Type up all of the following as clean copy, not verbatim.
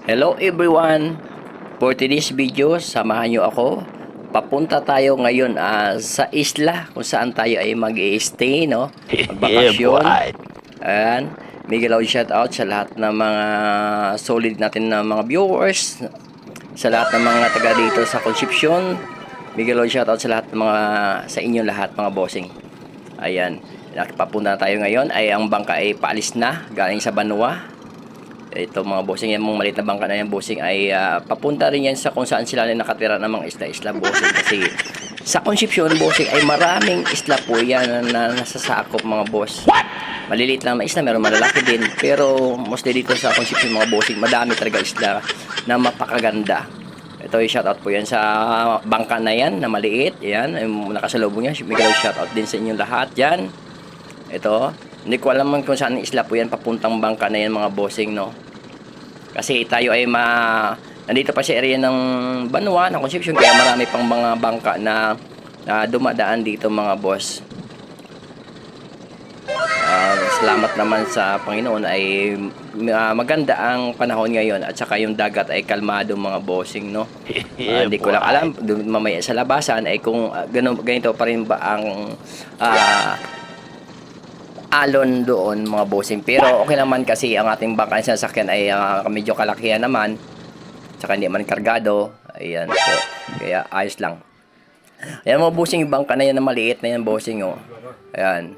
Hello everyone! For today's video, samahan nyo ako. Papunta tayo ngayon sa isla kung saan tayo ay mag-i-stay, no? Magbakasyon. Ayan. Miguel out shout out sa lahat ng mga solid natin na mga viewers. Sa lahat ng mga taga dito sa Concepcion. Miguel out shout out sa lahat ng mga sa inyo lahat mga bossing. Ayan. Papunta tayo ngayon ay ang bangka ay paalis na galing sa Banua. Ito mga bossing, yung mga maliit na bangka na yan bossing ay papunta rin yan sa kung saan sila nakatira ng mga isla-isla bossing. Kasi sa Concepcion bossing ay maraming isla po yan na nasasakop mga boss. Maliliit lang na isla, meron malalaki din. Pero mostly dito sa Concepcion mga bossing, madami talaga isla na mapakaganda. Ito yung shoutout po yan sa bangka na yan na maliit. Yan, yung nakasalubong yan. Miguel shoutout din sa inyong lahat yan. Ito, hindi ko alam man kung saan isla po yan papuntang bangka na yan mga bossing, no? Kasi tayo ay nandito pa sa area ng Banua, ng Concepcion, kaya marami pang mga bangka na dumadaan dito mga boss. Salamat naman sa Panginoon ay maganda ang panahon ngayon at saka yung dagat ay kalmado mga bossing, no? Hindi ko lang alam mamaya sa labasan ay kung ganito pa rin ba ang alon doon mga bossing, pero okay naman kasi ang ating bangka sa sasakyan ay medyo kalakihan naman, tsaka hindi man kargado. Ayan po, kaya ayos lang. Ayan mga bossing, yung bangka na yan na maliit na yan bossing, oh. Ayan,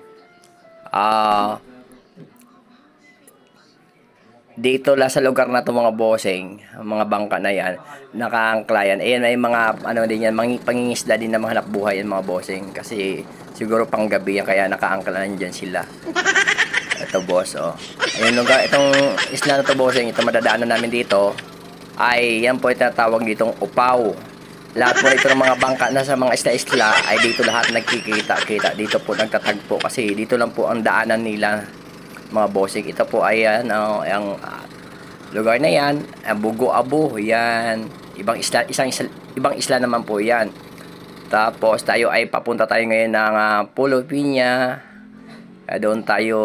dito la sa lugar na to mga bossing, mga bangka na yan nakaangkla yan. Ayan ay mga ano din yan, pangingisda din na mga hanap buhay yan mga bossing, kasi siguro pang gabi yan kaya nakaangkla na dyan sila. Ito boss, oh. Ayun lugar, itong isla na to bossing, ito madadaanan namin dito ay yan po itatawag ditong Upaw. Lahat po ito ng mga bangka na sa mga isla-isla ay dito lahat nagkikita-kita, dito po nagtatagpo kasi dito lang po ang daanan nila mga bossing. Ito po ay ang lugar na yan, Bugo-Abo, yan. Ibang isla naman po yan. Tapos tayo ay papunta tayo ngayon ng Pulo Piña. Doon tayo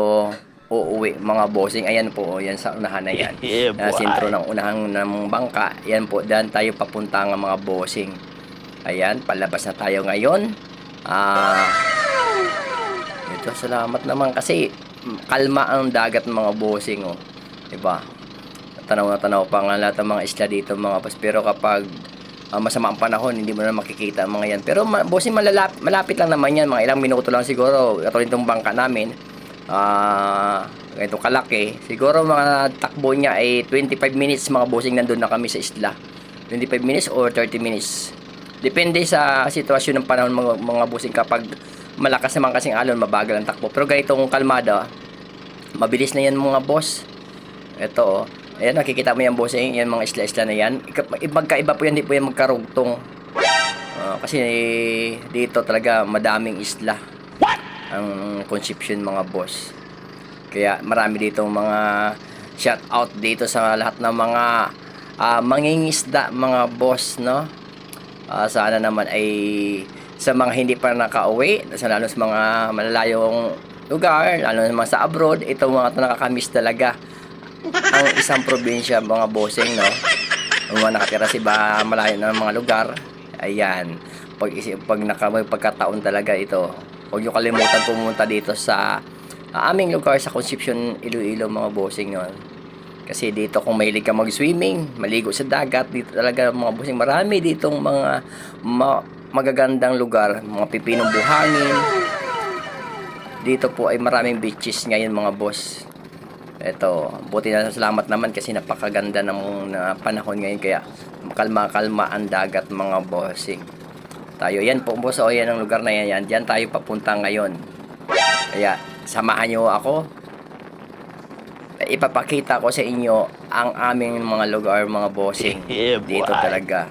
uuwi mga bossing. Ayan po, yan sa unahan na yan. Sentro ng unahan ng bangka. Yan po, dyan tayo papunta ng mga bossing. Ayan, palabas na tayo ngayon. Ito, salamat naman kasi kalma ang dagat mga bossing, oh. Diba? Tanaw na tanaw pa nga lahat ng mga isla dito mga boss. Pero kapag masama ang panahon, hindi mo na makikita ang mga yan. Pero bossing, malapit lang naman yan. Mga ilang minuto lang siguro. Katulad itong bangka namin. Ganito kalaki. Siguro mga takbo niya ay 25 minutes mga bossing, nandun na kami sa isla. 25 minutes or 30 minutes. Depende sa sitwasyon ng panahon mga bossing. Kapag malakas naman kasing alon, mabagal ang takbo. Pero ganitong kalmada, mabilis na yan mga boss. Ito, oh. Ayan, nakikita mo yan bossing, yan mga isla-isla na yan. Magkaiba po yan, hindi po yan magkarugtong. Kasi dito talaga madaming isla ang Concepcion mga boss. Kaya marami dito mga shout out dito sa lahat ng mga mangingisda mga boss, no? Sana naman ay sa mga hindi pa nakauwi, lalo sa mga malalayong lugar, lalo naman sa abroad, ito mga nakakamiss talaga ang isang probinsya mga bossing, no? Mga nakatira malayo na mga lugar. Ayan, pag pagkataon talaga ito, huwag nyo kalimutan pumunta dito sa aming lugar sa Concepcion, Iloilo mga bossing, no? Kasi dito kung mahilig ka mag-swimming, maligo sa dagat, dito talaga mga bossing, marami ditong mga magagandang lugar, mga pipinong buhangin. Dito po ay maraming beaches ngayon mga boss. Ito, buti na salamat naman kasi napakaganda ng panahon ngayon, kaya kalma-kalma ang dagat mga bossing. Tayo, yan po boss, o yan ang lugar na yan, diyan tayo papunta ngayon. Kaya samahan nyo ako. Ipapakita ko sa inyo ang aming mga lugar mga bossing. Dito talaga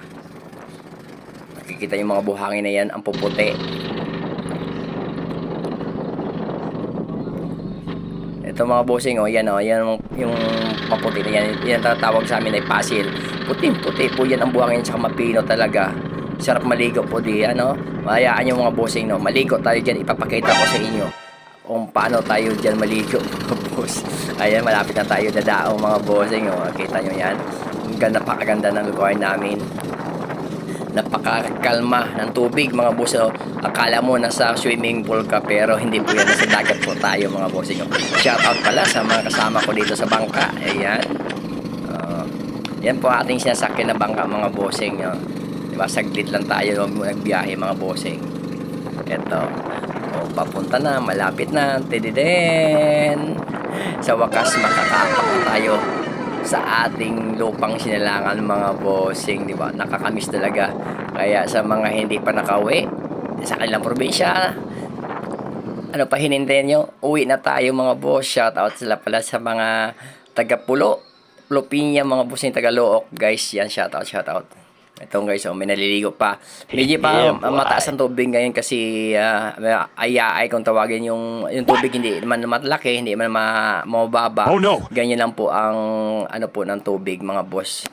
nakikita yung mga buhangin na yan, ang puputi. Ito mga bossing, oh, yan yung maputi na yan. Yan tatawag sa amin ay pasil. Puting-puti po yan ang buhangin, tsaka mapino talaga. Sarap maligo po diyan, no? Mahayaan yung mga bossing, no? Maligo tayo dyan, ipapakita ko sa inyo kung paano tayo dyan maligo mga boss. Ayan, malapit na tayo dadaong mga bossing, oh. Kita nyo yan. Napakaganda ng lugar namin. Napakakalma ng tubig mga boss. Akala mo nasa swimming pool ka pero hindi po yan, nasa dagat po tayo mga bossing. Shout out pala sa mga kasama ko dito sa bangka. Ayan. Yan po ating sinasakyan na bangka mga bossing. Diba, saglit lang tayo nagbiyahe mga bossing. Ito. Papunta na, malapit na. Tididen. Sa wakas makakaapak na tayo sa ating lupang sinalangan mga bossing, di ba? Nakakamiss talaga. Kaya sa mga hindi pa nakauwi sa kanilang probinsya, ano pa hinintayin nyo? Uwi na tayo mga boss. Shout out sila pala sa mga taga Pulo, Lupinya, mga bossing taga Look, guys. Yan, shout out, shout out. Ito guys, may naliligo pa. Medyo pa mataas ang tubig ngayon kasi ayaay kung tawagin yung tubig, hindi naman matlaki, hindi naman mababa. Oh no! Ganyan lang po ang ano po ng tubig mga boss.